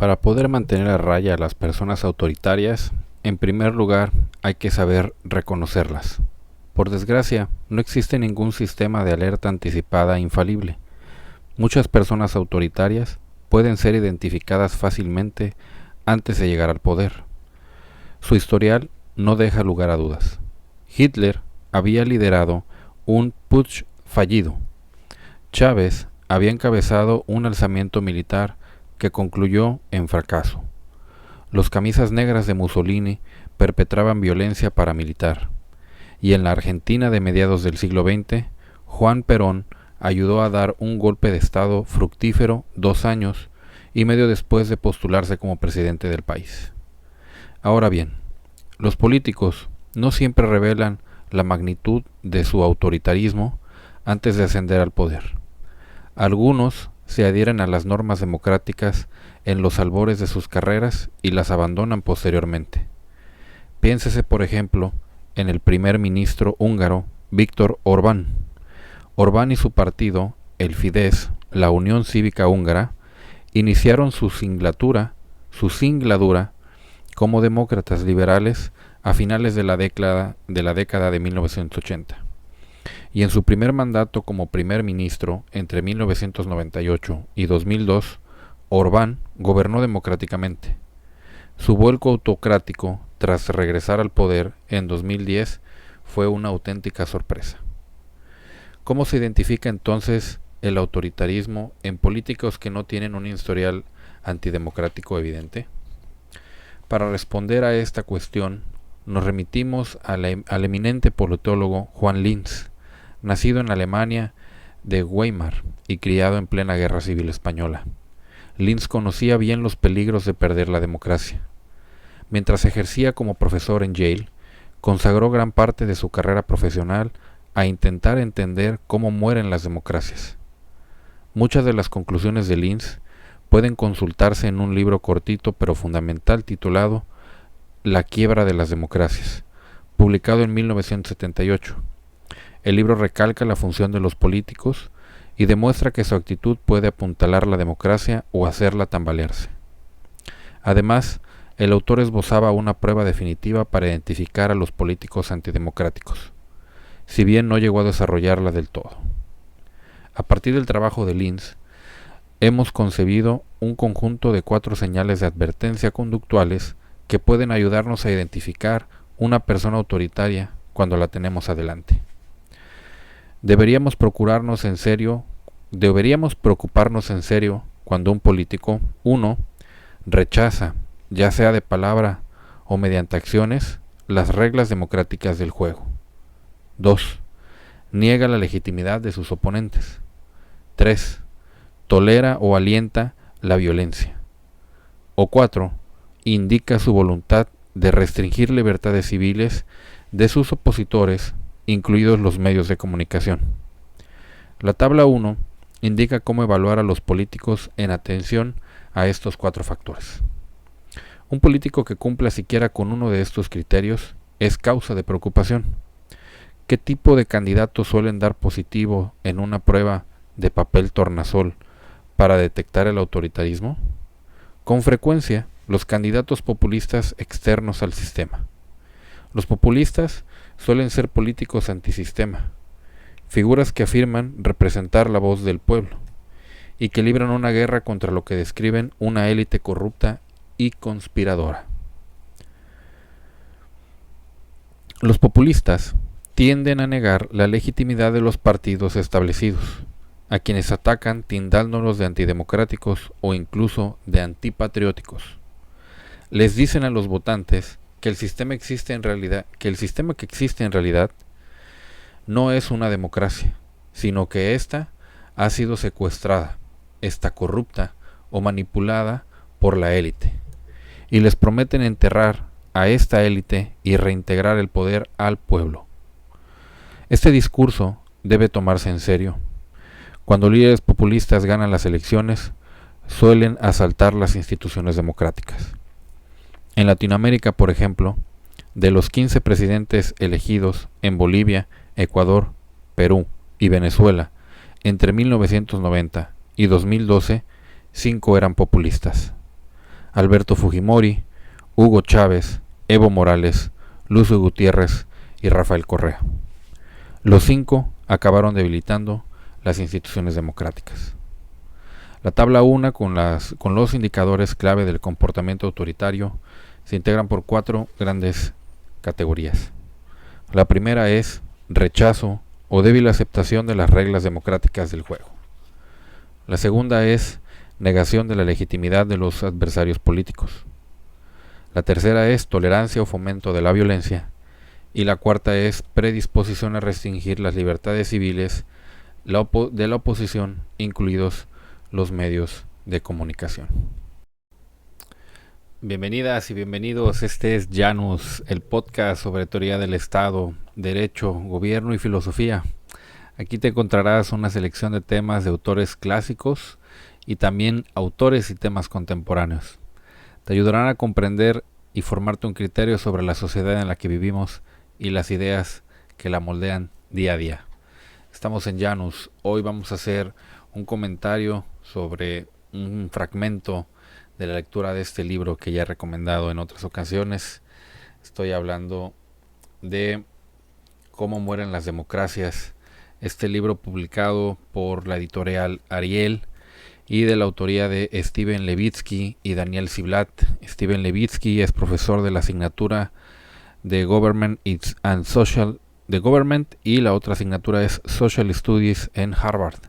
Para poder mantener a raya a las personas autoritarias, en primer lugar hay que saber reconocerlas. Por desgracia, no existe ningún sistema de alerta anticipada infalible. Muchas personas autoritarias pueden ser identificadas fácilmente antes de llegar al poder. Su historial no deja lugar a dudas. Hitler había liderado un putsch fallido. Chávez había encabezado un alzamiento militar que concluyó en fracaso. Los camisas negras de Mussolini perpetraban violencia paramilitar. Y en la Argentina de mediados del siglo XX, Juan Perón ayudó a dar un golpe de Estado fructífero 2 años y medio después de postularse como presidente del país. Ahora bien, los políticos no siempre revelan la magnitud de su autoritarismo antes de ascender al poder. Algunos se adhieren a las normas democráticas en los albores de sus carreras y las abandonan posteriormente. Piénsese, por ejemplo, en el primer ministro húngaro Viktor Orbán. Orbán y su partido, el Fidesz, la Unión Cívica Húngara, iniciaron su singladura como demócratas liberales a finales de la década de 1980. Y en su primer mandato como primer ministro entre 1998 y 2002, Orbán gobernó democráticamente. Su vuelco autocrático tras regresar al poder en 2010 fue una auténtica sorpresa. ¿Cómo se identifica entonces el autoritarismo en políticos que no tienen un historial antidemocrático evidente? Para responder a esta cuestión, nos remitimos al eminente politólogo Juan Linz, nacido en Alemania de Weimar y criado en plena Guerra Civil Española. Linz conocía bien los peligros de perder la democracia. Mientras ejercía como profesor en Yale, consagró gran parte de su carrera profesional a intentar entender cómo mueren las democracias. Muchas de las conclusiones de Linz pueden consultarse en un libro cortito pero fundamental titulado La quiebra de las democracias, publicado en 1978. El libro recalca la función de los políticos y demuestra que su actitud puede apuntalar la democracia o hacerla tambalearse. Además, el autor esbozaba una prueba definitiva para identificar a los políticos antidemocráticos, si bien no llegó a desarrollarla del todo. A partir del trabajo de Linz, hemos concebido un conjunto de 4 señales de advertencia conductuales que pueden ayudarnos a identificar una persona autoritaria cuando la tenemos adelante. Deberíamos preocuparnos en serio cuando un político, 1, rechaza, ya sea de palabra o mediante acciones, las reglas democráticas del juego. 2. Niega la legitimidad de sus oponentes. 3. Tolera o alienta la violencia. O 4. Indica su voluntad de restringir libertades civiles de sus opositores, incluidos los medios de comunicación. La tabla 1 indica cómo evaluar a los políticos en atención a estos 4 factores. Un político que cumpla siquiera con uno de estos criterios es causa de preocupación. ¿Qué tipo de candidatos suelen dar positivo en una prueba de papel tornasol para detectar el autoritarismo? Con frecuencia, los candidatos populistas externos al sistema. Los populistas suelen ser políticos antisistema, figuras que afirman representar la voz del pueblo y que libran una guerra contra lo que describen una élite corrupta y conspiradora. Los populistas tienden a negar la legitimidad de los partidos establecidos, a quienes atacan tildándolos de antidemocráticos o incluso de antipatrióticos. Les dicen a los votantes que el sistema que existe en realidad no es una democracia, sino que ésta ha sido secuestrada, está corrupta o manipulada por la élite, y les prometen enterrar a esta élite y reintegrar el poder al pueblo. Este discurso debe tomarse en serio. Cuando líderes populistas ganan las elecciones, suelen asaltar las instituciones democráticas. En Latinoamérica, por ejemplo, de los 15 presidentes elegidos en Bolivia, Ecuador, Perú y Venezuela entre 1990 y 2012, 5 eran populistas. Alberto Fujimori, Hugo Chávez, Evo Morales, Lucio Gutiérrez y Rafael Correa. Los 5 acabaron debilitando las instituciones democráticas. La tabla 1 con los indicadores clave del comportamiento autoritario se integran por 4 grandes categorías. La primera es rechazo o débil aceptación de las reglas democráticas del juego. La segunda es negación de la legitimidad de los adversarios políticos. La tercera es tolerancia o fomento de la violencia. Y la cuarta es predisposición a restringir las libertades civiles de la oposición, incluidos los medios de comunicación. Bienvenidas y bienvenidos, este es Janus, el podcast sobre teoría del Estado, derecho, gobierno y filosofía. Aquí te encontrarás una selección de temas de autores clásicos y también autores y temas contemporáneos. Te ayudarán a comprender y formarte un criterio sobre la sociedad en la que vivimos y las ideas que la moldean día a día. Estamos en Janus. Hoy vamos a hacer un comentario sobre un fragmento de la lectura de este libro que ya he recomendado en otras ocasiones. Estoy hablando de Cómo mueren las democracias, este libro publicado por la editorial Ariel y de la autoría de Steven Levitsky y Daniel Ziblatt. Steven Levitsky es profesor de la asignatura de Government and Social de Government y la otra asignatura es Social Studies en Harvard.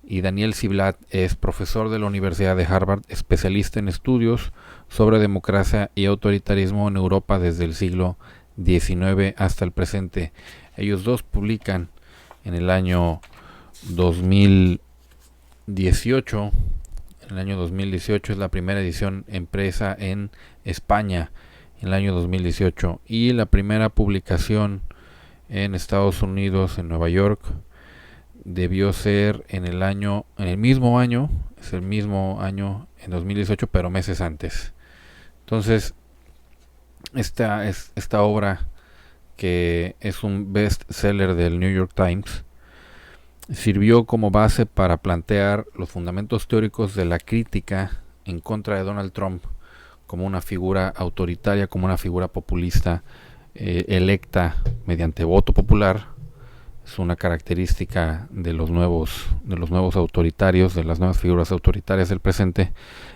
Y Daniel Ziblatt es profesor de la Universidad de Harvard, especialista en estudios sobre democracia y autoritarismo en Europa desde el siglo XIX hasta el presente. Ellos dos publican en el año 2018. El año 2018 es la primera edición impresa en España, en el año 2018, y la primera publicación en Estados Unidos, en Nueva York, debió ser en el mismo año, en 2018, pero meses antes. Entonces, esta obra, que es un bestseller del New York Times, sirvió como base para plantear los fundamentos teóricos de la crítica en contra de Donald Trump como una figura autoritaria, como una figura populista electa mediante voto popular. Es una característica de los nuevos autoritarios, de las nuevas figuras autoritarias del presente,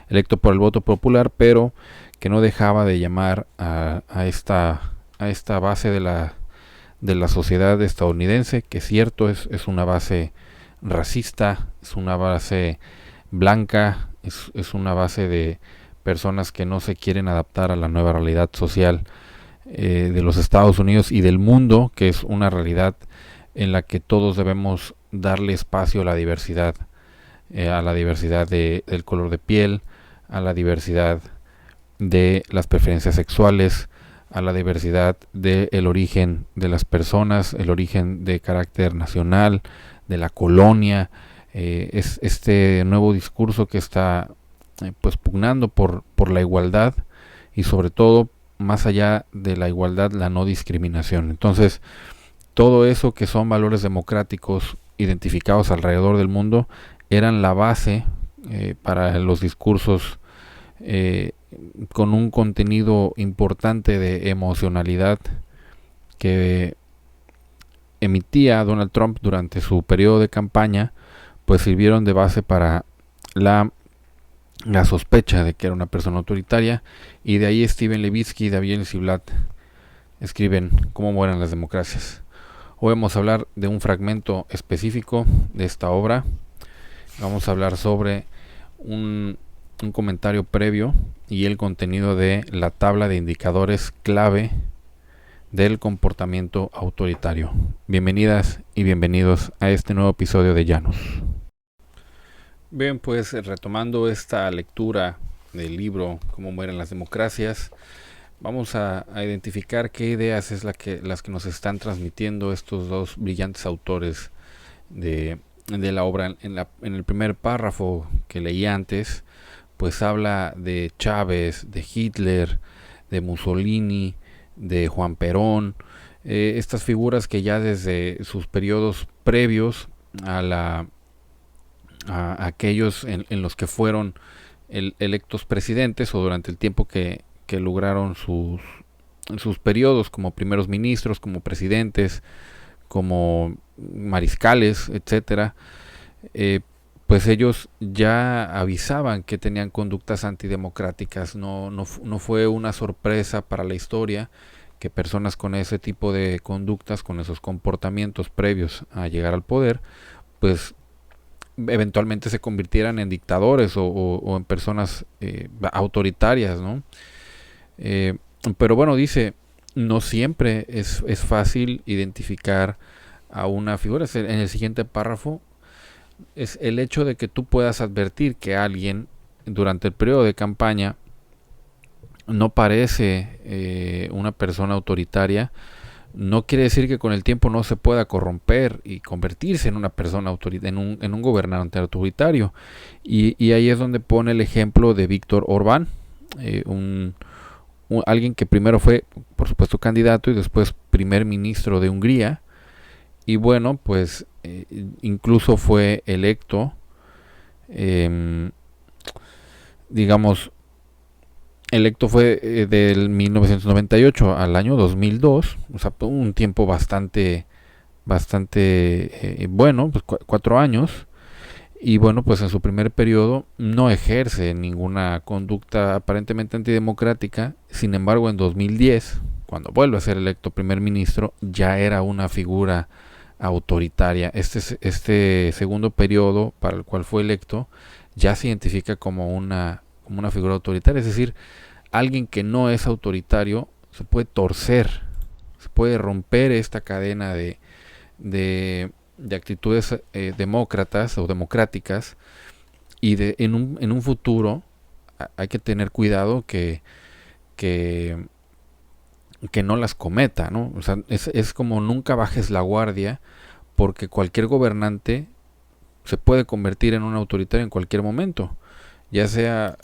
electo por el voto popular, pero que no dejaba de llamar a esta base de la sociedad estadounidense, que es cierto, es una base racista, es una base blanca, es una base de personas que no se quieren adaptar a la nueva realidad social de los Estados Unidos y del mundo, que es una realidad en la que todos debemos darle espacio a la diversidad del color de piel, a la diversidad de las preferencias sexuales, a la diversidad del origen de las personas, el origen de carácter nacional, de la colonia. Es este nuevo discurso que está pugnando por la igualdad y sobre todo, más allá de la igualdad, la no discriminación. Entonces, todo eso que son valores democráticos identificados alrededor del mundo eran la base para los discursos con un contenido importante de emocionalidad que emitía Donald Trump durante su periodo de campaña, pues sirvieron de base para la sospecha de que era una persona autoritaria, y de ahí Steven Levitsky y Daniel Ziblatt escriben Cómo mueren las democracias. Hoy vamos a hablar de un fragmento específico de esta obra. Vamos a hablar sobre un comentario previo y el contenido de la tabla de indicadores clave del comportamiento autoritario. Bienvenidas y bienvenidos a este nuevo episodio de Janus. Bien, pues retomando esta lectura del libro Cómo mueren las democracias, vamos a identificar qué ideas es las que nos están transmitiendo estos dos brillantes autores de la obra. En el primer párrafo que leí antes, pues habla de Chávez, de Hitler, de Mussolini, de Juan Perón, estas figuras que ya desde sus periodos previos a aquellos en los que fueron electos presidentes o durante el tiempo que lograron sus periodos como primeros ministros, como presidentes, como mariscales, etcétera, pues ellos ya avisaban que tenían conductas antidemocráticas. No fue una sorpresa para la historia que personas con ese tipo de conductas, con esos comportamientos previos a llegar al poder, pues eventualmente se convirtieran en dictadores o en personas autoritarias, ¿no? Pero bueno, dice, no siempre es fácil identificar a una figura. En el siguiente párrafo es el hecho de que tú puedas advertir que alguien durante el periodo de campaña no parece una persona autoritaria, no quiere decir que con el tiempo no se pueda corromper y convertirse en una persona autoritaria, en un gobernante autoritario. Y ahí es donde pone el ejemplo de Víctor Orbán, alguien que primero fue, por supuesto, candidato y después primer ministro de Hungría. Y bueno, pues incluso fue electo, digamos, electo fue del 1998 al año 2002, o sea, un tiempo bastante bueno, pues 4 años. Y bueno, pues en su primer periodo no ejerce ninguna conducta aparentemente antidemocrática. Sin embargo, en 2010, cuando vuelve a ser electo primer ministro, ya era una figura autoritaria. Este segundo periodo para el cual fue electo ya se identifica como una figura autoritaria. Es decir, alguien que no es autoritario se puede torcer, se puede romper esta cadena de actitudes demócratas o democráticas, y en un futuro hay que tener cuidado que no las cometa, ¿no? O sea, es como nunca bajes la guardia, porque cualquier gobernante se puede convertir en un autoritario en cualquier momento, ya sea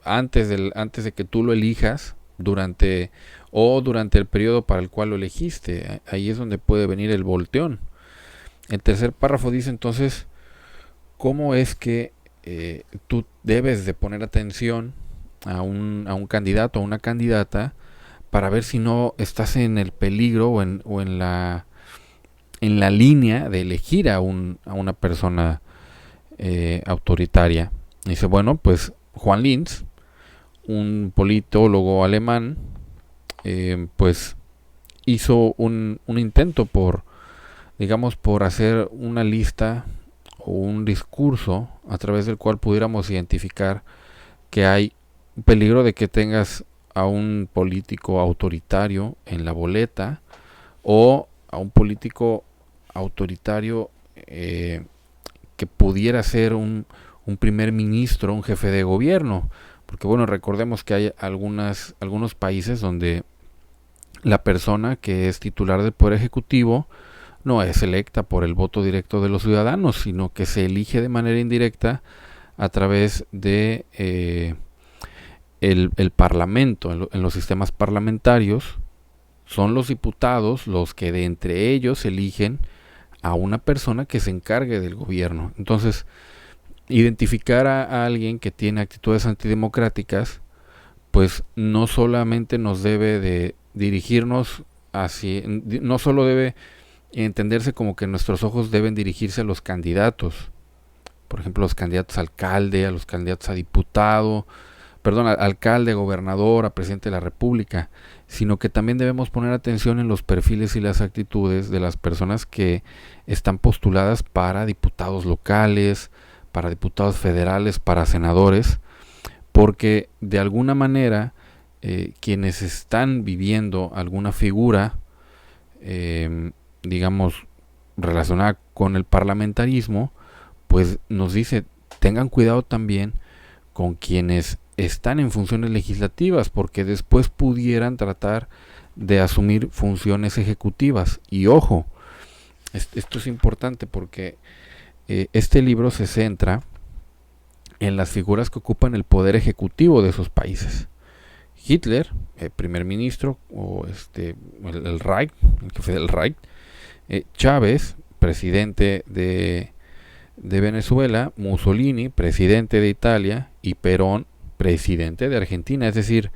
antes de que tú lo elijas, durante el periodo para el cual lo elegiste. Ahí es donde puede venir el volteón. El tercer párrafo dice entonces cómo es que tú debes de poner atención a un candidato o una candidata para ver si no estás en el peligro o en la línea de elegir a una persona autoritaria. Dice, bueno, pues Juan Linz, un politólogo alemán, pues hizo un intento por hacer una lista o un discurso a través del cual pudiéramos identificar que hay peligro de que tengas a un político autoritario en la boleta, o a un político autoritario que pudiera ser un primer ministro, un jefe de gobierno. Porque bueno, recordemos que hay algunos países donde la persona que es titular del poder ejecutivo no es electa por el voto directo de los ciudadanos, sino que se elige de manera indirecta a través de el parlamento. En los sistemas parlamentarios son los diputados los que de entre ellos eligen a una persona que se encargue del gobierno. Entonces, identificar a alguien que tiene actitudes antidemocráticas, pues no solamente nos debe de dirigirnos hacia, no solo debe entenderse como que nuestros ojos deben dirigirse a los candidatos, por ejemplo, los candidatos a alcalde, a los candidatos a diputado, alcalde, gobernador, a presidente de la república, sino que también debemos poner atención en los perfiles y las actitudes de las personas que están postuladas para diputados locales, para diputados federales, para senadores, porque de alguna manera quienes están viviendo alguna figura, digamos, relacionada con el parlamentarismo, pues nos dice, tengan cuidado también con quienes están en funciones legislativas, porque después pudieran tratar de asumir funciones ejecutivas. Y ojo, esto es importante porque este libro se centra en las figuras que ocupan el poder ejecutivo de esos países. Hitler, primer ministro, o el Reich, el jefe del Reich. Chávez, presidente de de Venezuela, Mussolini, presidente de Italia, y Perón, presidente de Argentina. Es decir,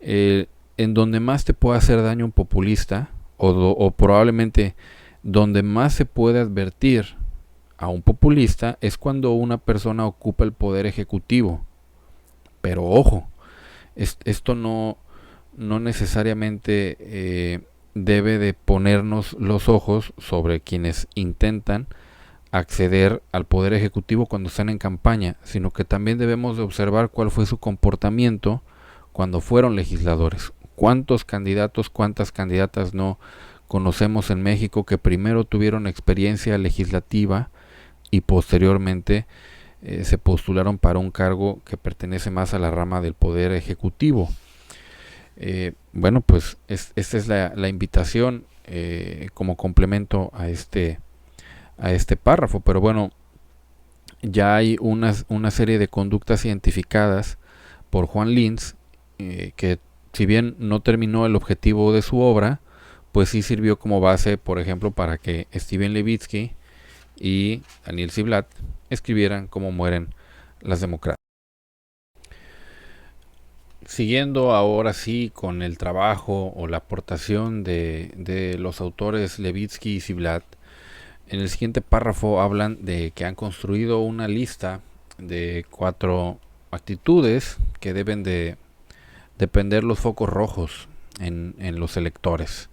en donde más te puede hacer daño un populista, o probablemente donde más se puede advertir a un populista, es cuando una persona ocupa el poder ejecutivo. Pero ojo, esto no necesariamente debe de ponernos los ojos sobre quienes intentan acceder al poder ejecutivo cuando están en campaña, sino que también debemos de observar cuál fue su comportamiento cuando fueron legisladores. ¿Cuántos candidatos, cuántas candidatas no conocemos en México que primero tuvieron experiencia legislativa y posteriormente se postularon para un cargo que pertenece más a la rama del poder ejecutivo? Bueno, pues esta es la invitación como complemento a este párrafo. Pero bueno, ya hay una serie de conductas identificadas por Juan Linz, que si bien no terminó el objetivo de su obra, pues sí sirvió como base, por ejemplo, para que Steven Levitsky y Daniel Ziblatt escribieran Cómo mueren las democracias. Siguiendo ahora sí con el trabajo o la aportación de los autores Levitsky y Ziblatt, en el siguiente párrafo hablan de que han construido una lista de 4 actitudes que deben de prender los focos rojos en los electores.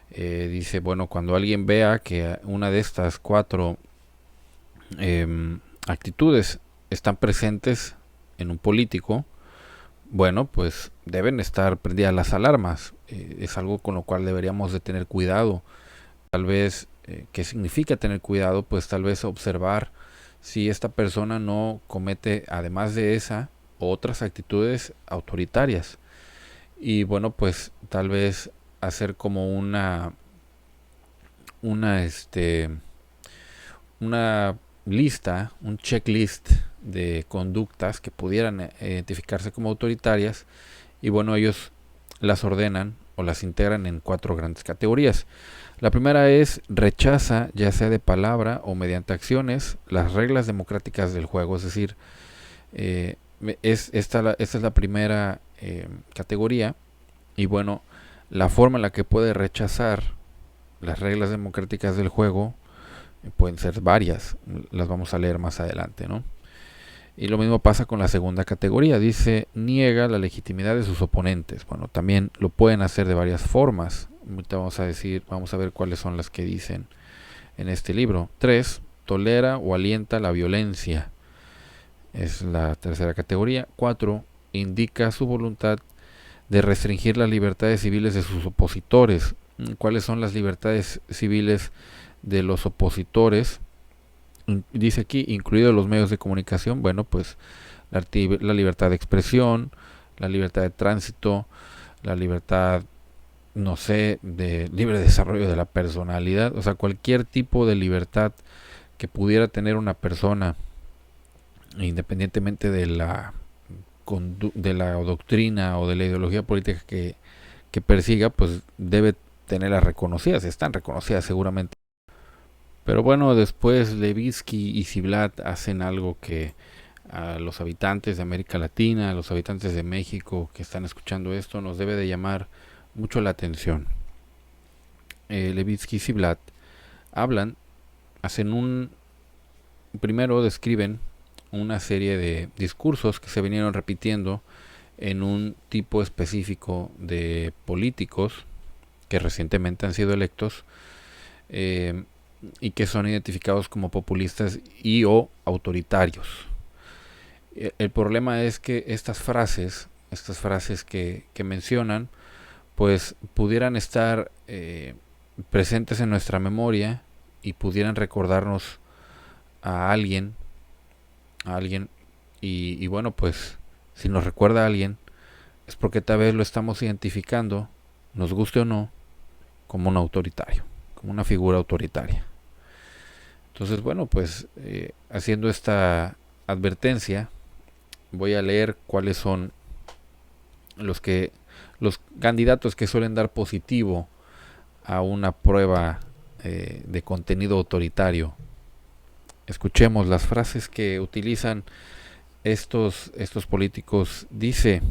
Dice, bueno, cuando alguien vea que una de estas 4 actitudes están presentes en un político, bueno, pues deben estar prendidas las alarmas. Es algo con lo cual deberíamos de tener cuidado. Tal vez, ¿qué significa tener cuidado? Pues tal vez observar si esta persona no comete, además de esa, otras actitudes autoritarias. Y bueno, pues tal vez hacer como una lista, un checklist de conductas que pudieran identificarse como autoritarias, y bueno, ellos las ordenan o las integran en 4 grandes categorías. La primera es: rechaza, ya sea de palabra o mediante acciones, las reglas democráticas del juego. Es decir, esta es la primera categoría. Y bueno, la forma en la que puede rechazar las reglas democráticas del juego pueden ser varias, las vamos a leer más adelante, ¿no? Y lo mismo pasa con la segunda categoría. Dice: niega la legitimidad de sus oponentes. Bueno, también lo pueden hacer de varias formas. Ahorita vamos a ver cuáles son las que dicen en este libro. 3. Tolera o alienta la violencia. Es la tercera categoría. 4. Indica su voluntad de restringir las libertades civiles de sus opositores. ¿Cuáles son las libertades civiles de los opositores? Dice aquí, incluidos los medios de comunicación. Bueno, pues la libertad de expresión, la libertad de tránsito, la libertad, no sé, de libre desarrollo de la personalidad. O sea, cualquier tipo de libertad que pudiera tener una persona, independientemente de la doctrina o de la ideología política que persiga, pues debe tenerlas reconocidas. Están reconocidas seguramente. Pero bueno, después Levitsky y Ziblatt hacen algo que a los habitantes de América Latina, a los habitantes de México que están escuchando esto, nos debe de llamar mucho la atención. Levitsky y Ziblatt primero describen una serie de discursos que se vinieron repitiendo en un tipo específico de políticos que recientemente han sido electos, y que son identificados como populistas y o autoritarios. El problema es que estas frases que mencionan, pues pudieran estar presentes en nuestra memoria y pudieran recordarnos a alguien, y bueno, pues si nos recuerda a alguien, es porque tal vez lo estamos identificando, nos guste o no, como un autoritario, como una figura autoritaria. Entonces, bueno, pues haciendo esta advertencia, voy a leer cuáles son los candidatos que suelen dar positivo a una prueba de contenido autoritario Escuchemos las frases que utilizan estos políticos. Dice,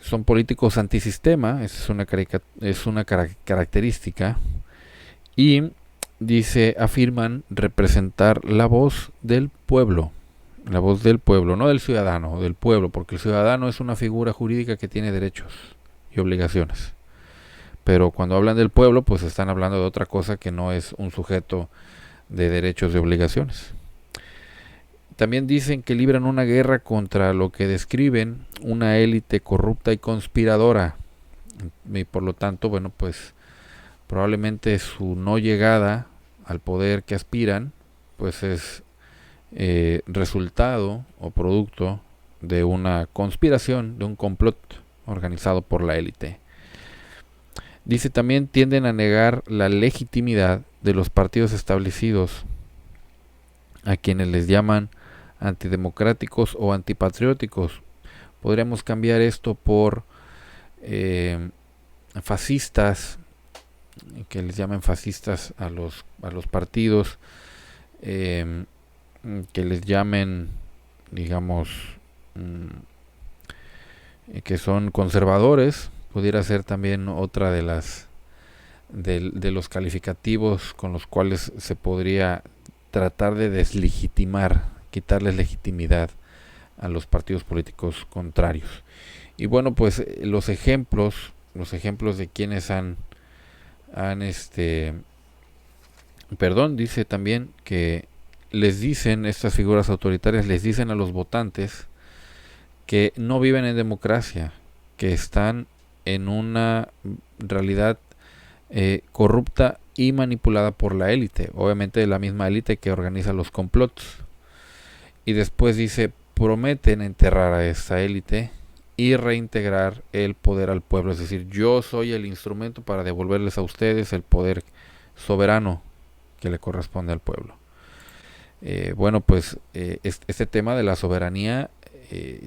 son políticos antisistema, esa es una característica, y dice, afirman representar la voz del pueblo, no del ciudadano, del pueblo, porque el ciudadano es una figura jurídica que tiene derechos y obligaciones. Pero cuando hablan del pueblo, pues están hablando de otra cosa que no es un sujeto de derechos y obligaciones. También dicen que libran una guerra contra lo que describen una élite corrupta y conspiradora. Y por lo tanto, bueno, pues probablemente su no llegada al poder que aspiran, pues es resultado o producto de una conspiración, de un complot organizado por la élite. Dice también tienden a negar la legitimidad de los partidos establecidos, a quienes les llaman antidemocráticos o antipatrióticos. Podríamos cambiar esto por fascistas, que les llamen fascistas a los partidos, que les llamen, digamos, que son conservadores. Pudiera ser también otra de los calificativos con los cuales se podría tratar de deslegitimar, quitarles legitimidad a los partidos políticos contrarios. Y bueno, pues los ejemplos de quienes dice también que les dicen, estas figuras autoritarias les dicen a los votantes que no viven en democracia, que están en una realidad corrupta y manipulada por la élite, obviamente la misma élite que organiza los complots. Y después dice, prometen enterrar a esta élite y reintegrar el poder al pueblo, es decir, yo soy el instrumento para devolverles a ustedes el poder soberano que le corresponde al pueblo. Bueno, pues este tema de la soberanía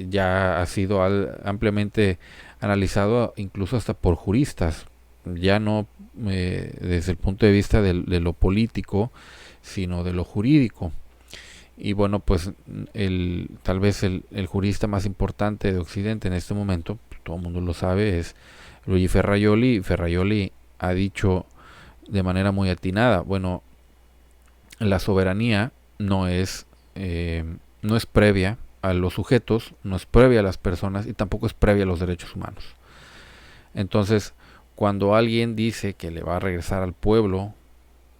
ya ha sido ampliamente analizado incluso hasta por juristas, ya no desde el punto de vista de lo político, sino de lo jurídico. Y bueno, pues tal vez el jurista más importante de Occidente en este momento, todo el mundo lo sabe, es Luigi Ferrajoli. Ferrajoli ha dicho de manera muy atinada, bueno, la soberanía no es previa a los sujetos, no es previa a las personas y tampoco es previa a los derechos humanos. Entonces, cuando alguien dice que le va a regresar al pueblo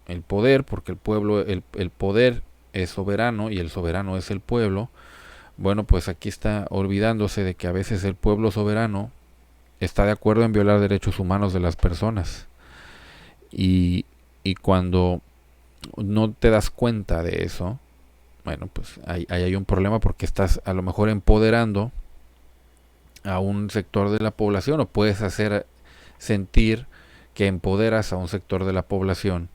el poder, porque el poder es soberano y el soberano es el pueblo, bueno, pues aquí está olvidándose de que a veces el pueblo soberano está de acuerdo en violar derechos humanos de las personas. Y cuando no te das cuenta de eso, bueno, pues ahí hay un problema, porque estás a lo mejor empoderando a un sector de la población, o puedes hacer sentir que empoderas a un sector de la población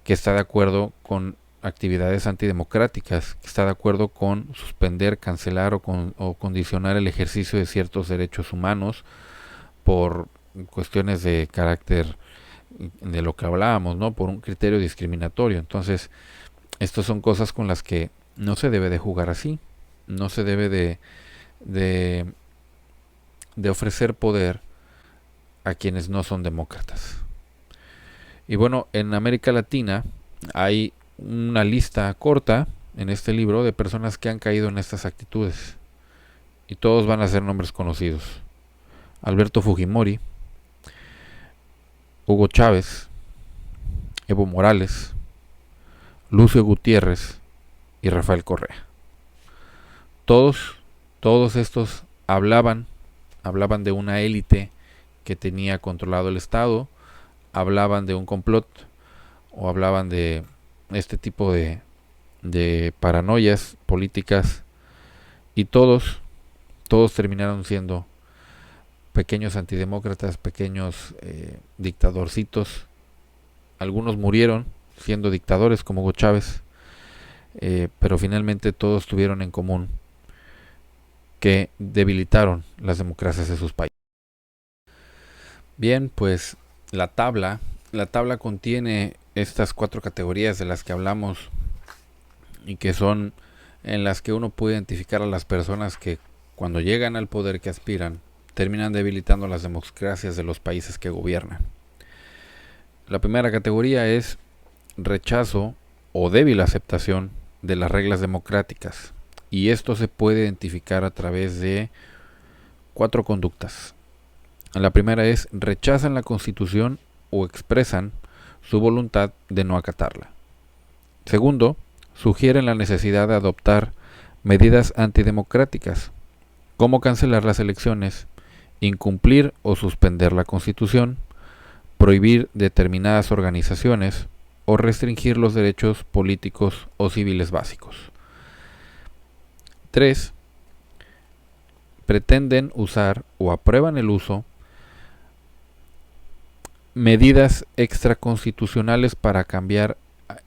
que está de acuerdo con actividades antidemocráticas, que está de acuerdo con suspender, cancelar o condicionar el ejercicio de ciertos derechos humanos por cuestiones de carácter, de lo que hablábamos, ¿no? Por un criterio discriminatorio. Entonces, estas son cosas con las que no se debe de jugar así. No se debe de ofrecer poder a quienes no son demócratas. Y bueno, en América Latina hay una lista corta en este libro de personas que han caído en estas actitudes. Y todos van a ser nombres conocidos. Alberto Fujimori, Hugo Chávez, Evo Morales, Lucio Gutiérrez y Rafael Correa. Todos estos hablaban de una élite que tenía controlado el Estado, hablaban de un complot, o hablaban de este tipo de paranoias políticas, y todos terminaron siendo pequeños antidemócratas, pequeños dictadorcitos. Algunos murieron siendo dictadores como Hugo Chávez, pero finalmente todos tuvieron en común que debilitaron las democracias de sus países. Bien, pues la tabla La tabla contiene estas 4 categorías de las que hablamos y que son en las que uno puede identificar a las personas que cuando llegan al poder que aspiran terminan debilitando las democracias de los países que gobiernan. La primera categoría es rechazo o débil aceptación de las reglas democráticas, y esto se puede identificar a través de 4 conductas. La primera es rechazan la Constitución o expresan su voluntad de no acatarla. Segundo, sugieren la necesidad de adoptar medidas antidemocráticas, como cancelar las elecciones, incumplir o suspender la Constitución, prohibir determinadas organizaciones o restringir los derechos políticos o civiles básicos. 3. Pretenden usar o aprueban el uso medidas extraconstitucionales para cambiar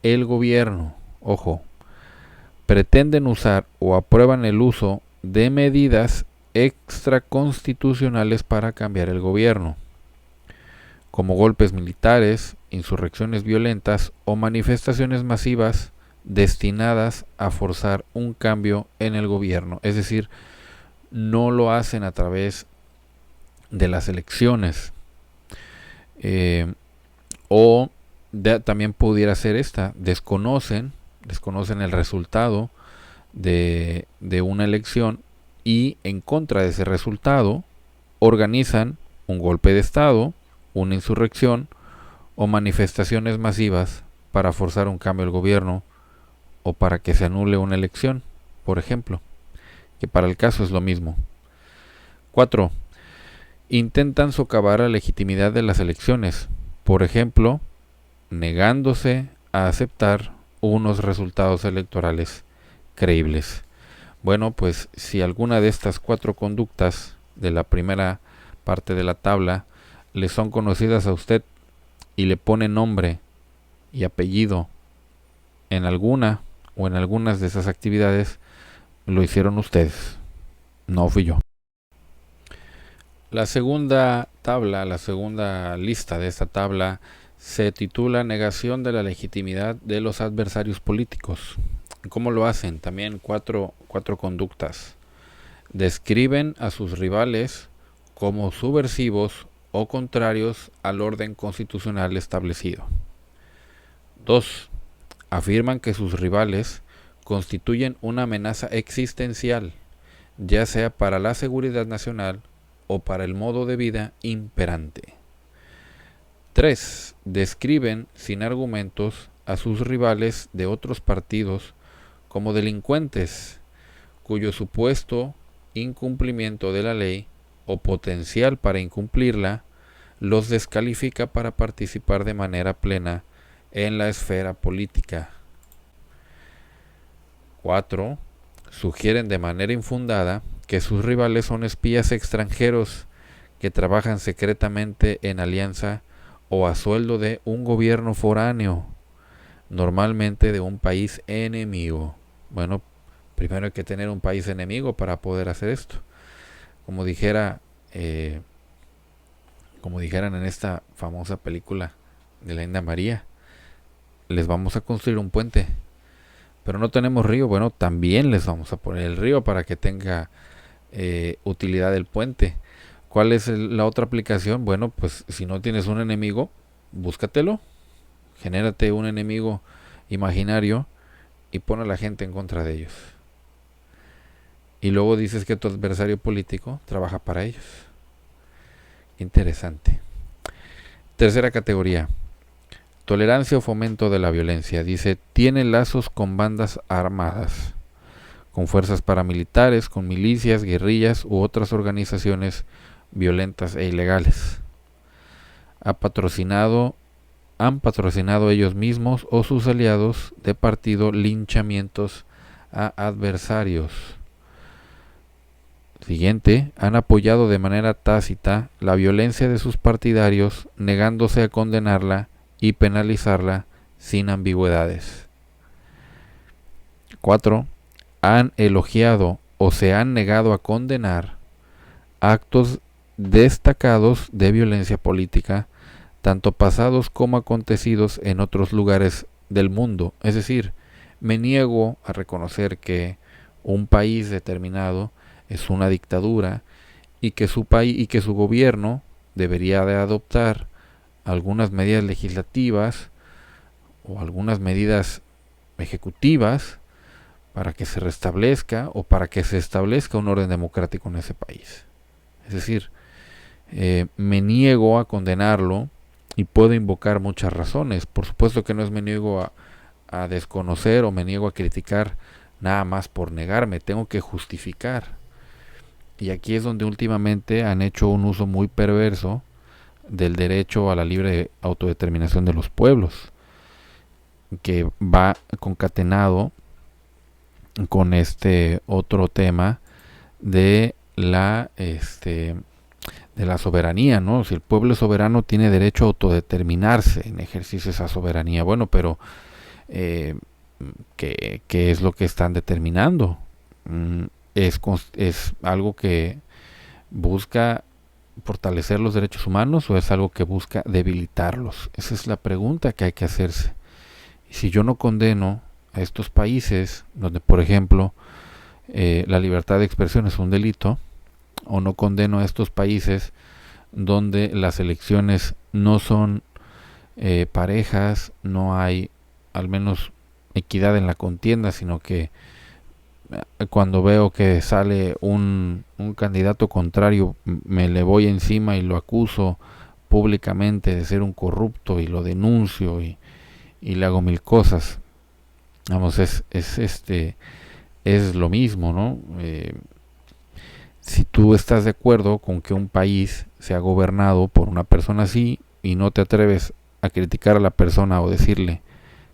el gobierno. Ojo, pretenden usar o aprueban el uso de medidas extraconstitucionales para cambiar el gobierno, como golpes militares, insurrecciones violentas o manifestaciones masivas destinadas a forzar un cambio en el gobierno. Es decir, no lo hacen a través de las elecciones. También pudiera ser esta, desconocen el resultado de una elección y en contra de ese resultado organizan un golpe de estado, una insurrección o manifestaciones masivas para forzar un cambio al gobierno o para que se anule una elección, por ejemplo, que para el caso es lo mismo. 4. Intentan socavar la legitimidad de las elecciones, por ejemplo, negándose a aceptar unos resultados electorales creíbles. Bueno, pues si alguna de estas 4 conductas de la primera parte de la tabla le son conocidas a usted y le pone nombre y apellido en alguna o en algunas de esas actividades, lo hicieron ustedes, no fui yo. La segunda tabla, la segunda lista de esta tabla se titula Negación de la legitimidad de los adversarios políticos. ¿Cómo lo hacen? También cuatro conductas. Describen a sus rivales como subversivos o contrarios al orden constitucional establecido. 2. Afirman que sus rivales constituyen una amenaza existencial, ya sea para la seguridad nacional o para el modo de vida imperante. 3. Describen sin argumentos a sus rivales de otros partidos como delincuentes, cuyo supuesto incumplimiento de la ley o potencial para incumplirla los descalifica para participar de manera plena en la esfera política. 4. Sugieren de manera infundada que sus rivales son espías extranjeros que trabajan secretamente en alianza o a sueldo de un gobierno foráneo, normalmente de un país enemigo. Bueno, primero hay que tener un país enemigo para poder hacer esto. Como dijeran en esta famosa película de la India María, les vamos a construir un puente, pero no tenemos río. Bueno, también les vamos a poner el río para que tenga utilidad el puente. ¿Cuál es la otra aplicación? Bueno, pues si no tienes un enemigo, búscatelo, genérate un enemigo imaginario y pon a la gente en contra de ellos. Y luego dices que tu adversario político trabaja para ellos. Interesante. Tercera categoría. Tolerancia o fomento de la violencia. Dice, tiene lazos con bandas armadas, con fuerzas paramilitares, con milicias, guerrillas u otras organizaciones violentas e ilegales. Han patrocinado ellos mismos o sus aliados de partido linchamientos a adversarios. Siguiente, han apoyado de manera tácita la violencia de sus partidarios, negándose a condenarla y penalizarla sin ambigüedades. 4. Han elogiado o se han negado a condenar actos destacados de violencia política tanto pasados como acontecidos en otros lugares del mundo. Es decir, me niego a reconocer que un país determinado es una dictadura y que su país y que su gobierno debería de adoptar algunas medidas legislativas o algunas medidas ejecutivas para que se restablezca o para que se establezca un orden democrático en ese país. Es decir, me niego a condenarlo y puedo invocar muchas razones. Por supuesto que no es me niego a desconocer o me niego a criticar nada más por negarme, tengo que justificar. Y aquí es donde últimamente han hecho un uso muy perverso del derecho a la libre autodeterminación de los pueblos, que va concatenado con este otro tema de la soberanía, ¿no? Si el pueblo es soberano tiene derecho a autodeterminarse en ejercicio de esa soberanía. Bueno, pero ¿qué es lo que están determinando? ¿Es algo que busca fortalecer los derechos humanos o es algo que busca debilitarlos? Esa es la pregunta que hay que hacerse. Y si yo no condeno a estos países donde, por ejemplo, la libertad de expresión es un delito, o no condeno a estos países donde las elecciones no son parejas, no hay al menos equidad en la contienda, sino que cuando veo que sale un candidato contrario, me le voy encima y lo acuso públicamente de ser un corrupto y lo denuncio y le hago mil cosas. Vamos, es lo mismo, ¿no? Si tú estás de acuerdo con que un país sea gobernado por una persona así y no te atreves a criticar a la persona o decirle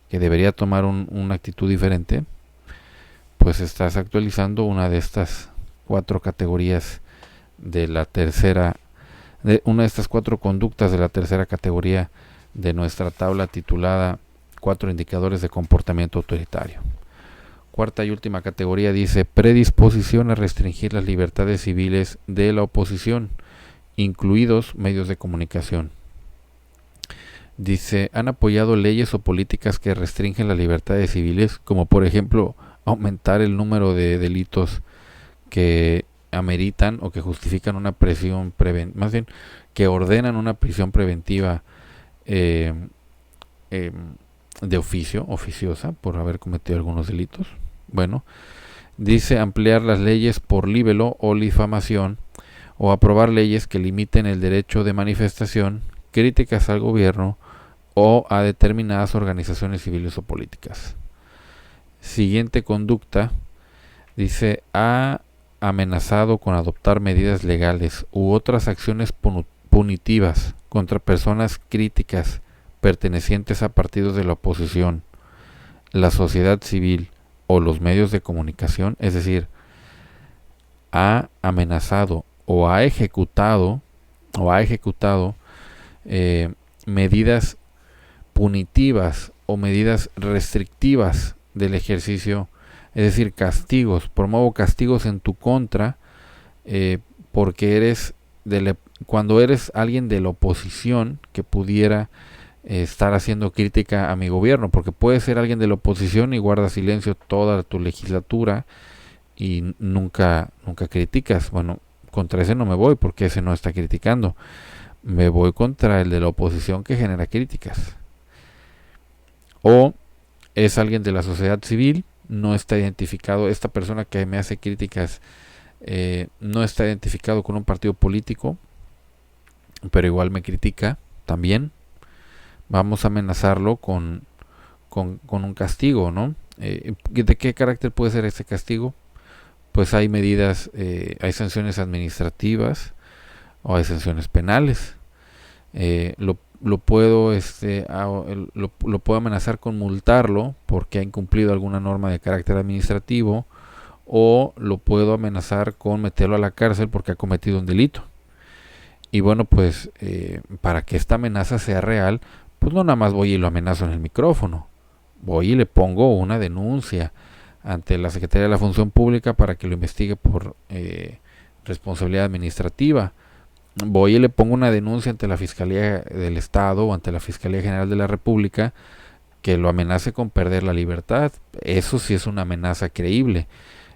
que debería tomar una actitud diferente, pues estás actualizando una de estas 4 categorías de la tercera, de una de estas 4 conductas de la tercera categoría de nuestra tabla titulada 4 indicadores de comportamiento autoritario. Cuarta y última categoría dice predisposición a restringir las libertades civiles de la oposición, incluidos medios de comunicación. Dice, han apoyado leyes o políticas que restringen las libertades civiles, como por ejemplo aumentar el número de delitos que ameritan o que justifican una prisión preventiva, más bien que ordenan una prisión preventiva de oficiosa por haber cometido algunos delitos. Bueno, dice ampliar las leyes por libelo o difamación o aprobar leyes que limiten el derecho de manifestación, críticas al gobierno o a determinadas organizaciones civiles o políticas. Siguiente conducta, dice ha amenazado con adoptar medidas legales u otras acciones punitivas contra personas críticas pertenecientes a partidos de la oposición, la sociedad civil o los medios de comunicación. Es decir, ha amenazado o ha ejecutado medidas punitivas o medidas restrictivas del ejercicio, es decir, castigos. Promuevo castigos en tu contra porque cuando eres alguien de la oposición que pudiera estar haciendo crítica a mi gobierno, porque puedes ser alguien de la oposición y guarda silencio toda tu legislatura y nunca criticas. Bueno, contra ese no me voy porque ese no está criticando, me voy contra el de la oposición que genera críticas. O es alguien de la sociedad civil, no está identificado, esta persona que me hace críticas no está identificado con un partido político, pero igual me critica también. Vamos a amenazarlo con un castigo, ¿no? ¿De qué carácter puede ser ese castigo? Pues hay medidas, hay sanciones administrativas o hay sanciones penales. Lo puedo amenazar con multarlo porque ha incumplido alguna norma de carácter administrativo, o lo puedo amenazar con meterlo a la cárcel porque ha cometido un delito. Y bueno, pues para que esta amenaza sea real, pues no nada más voy y lo amenazo en el micrófono, voy y le pongo una denuncia ante la Secretaría de la Función Pública para que lo investigue por responsabilidad administrativa. voy y le pongo una denuncia ante la Fiscalía del Estado o ante la Fiscalía General de la República que lo amenace con perder la libertad. Eso sí es una amenaza creíble.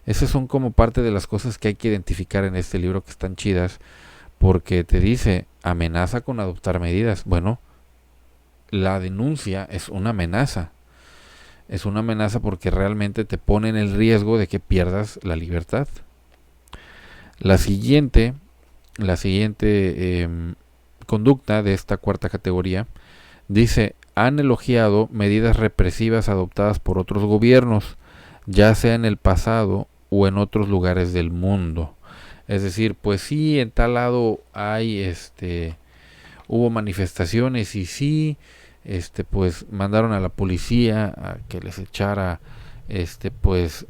Esas son como parte de las cosas que hay que identificar en este libro, que están chidas, porque te dice amenaza con adoptar medidas. Bueno, la denuncia es una amenaza. Es una amenaza porque realmente te pone en el riesgo de que pierdas la libertad. La siguiente conducta de esta cuarta categoría dice: han elogiado medidas represivas adoptadas por otros gobiernos, ya sea en el pasado o en otros lugares del mundo. Es decir, pues sí, en tal lado hay hubo manifestaciones y sí, pues mandaron a la policía a que les echara pues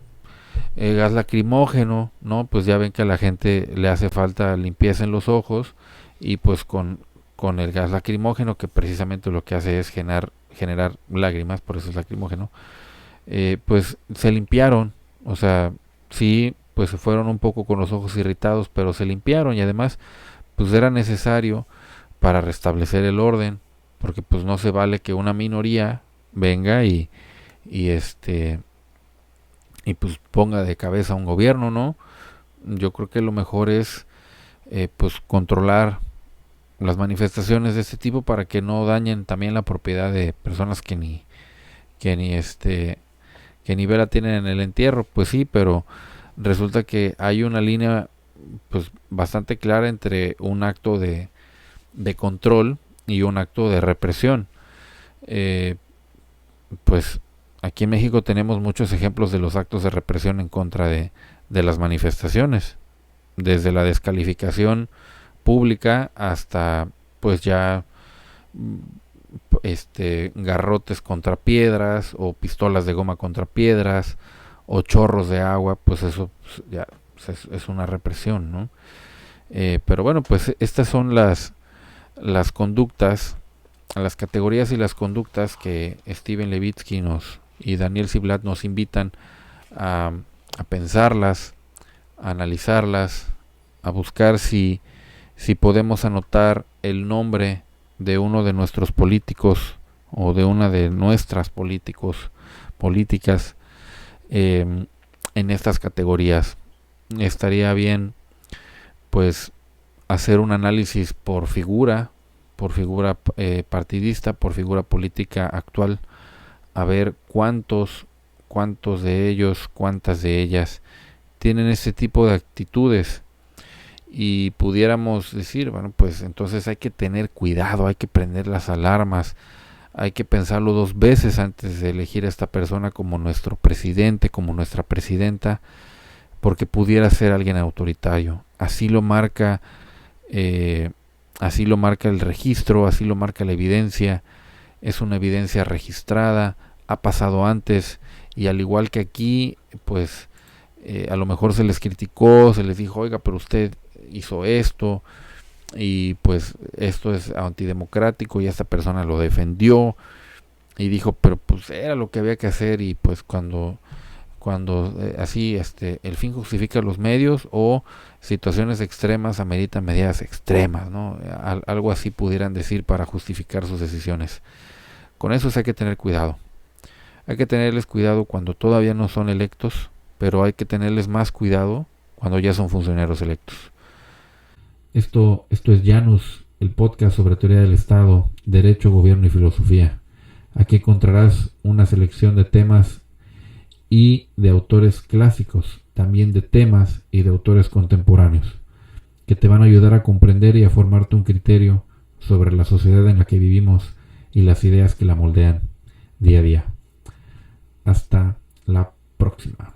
gas lacrimógeno, ¿no? Pues ya ven que a la gente le hace falta limpieza en los ojos, y pues con el gas lacrimógeno, que precisamente lo que hace es generar lágrimas, por eso es lacrimógeno, pues se limpiaron. O sea, sí, pues se fueron un poco con los ojos irritados, pero se limpiaron, y además pues era necesario para restablecer el orden, porque pues no se vale que una minoría venga y y pues ponga de cabeza a un gobierno, ¿no? Yo creo que lo mejor es pues controlar las manifestaciones de este tipo para que no dañen también la propiedad de personas que ni que ni vela tienen en el entierro. Pues sí, pero resulta que hay una línea pues bastante clara entre un acto de control y un acto de represión. Pues aquí en México tenemos muchos ejemplos de los actos de represión en contra de las manifestaciones, desde la descalificación pública hasta pues ya garrotes contra piedras, o pistolas de goma contra piedras, o chorros de agua. Pues eso ya es una represión, ¿no? Pero bueno, pues estas son las conductas, las categorías y las conductas que Steven Levitsky y Daniel Ziblatt nos invitan a pensarlas, a analizarlas, a buscar si podemos anotar el nombre de uno de nuestros políticos o de una de nuestras políticas en estas categorías. Estaría bien pues hacer un análisis por figura partidista, por figura política actual, a ver cuántos de ellos, cuántas de ellas tienen ese tipo de actitudes, y pudiéramos decir, bueno, pues entonces hay que tener cuidado, hay que prender las alarmas, hay que pensarlo dos veces antes de elegir a esta persona como nuestro presidente, como nuestra presidenta, porque pudiera ser alguien autoritario. Así lo marca el registro, así lo marca la evidencia. Es una evidencia registrada, ha pasado antes, y al igual que aquí, pues a lo mejor se les criticó, se les dijo, oiga, pero usted hizo esto, y pues esto es antidemocrático, y esta persona lo defendió y dijo, pero pues era lo que había que hacer. Y pues cuando así el fin justifica los medios, o situaciones extremas ameritan medidas extremas, ¿no? Algo así pudieran decir para justificar sus decisiones. Con eso hay que tener cuidado. Hay que tenerles cuidado cuando todavía no son electos, pero hay que tenerles más cuidado cuando ya son funcionarios electos. Esto es Janus, el podcast sobre teoría del Estado, derecho, gobierno y filosofía. Aquí encontrarás una selección de temas y de autores clásicos, también de temas y de autores contemporáneos, que te van a ayudar a comprender y a formarte un criterio sobre la sociedad en la que vivimos y las ideas que la moldean día a día. Hasta la próxima.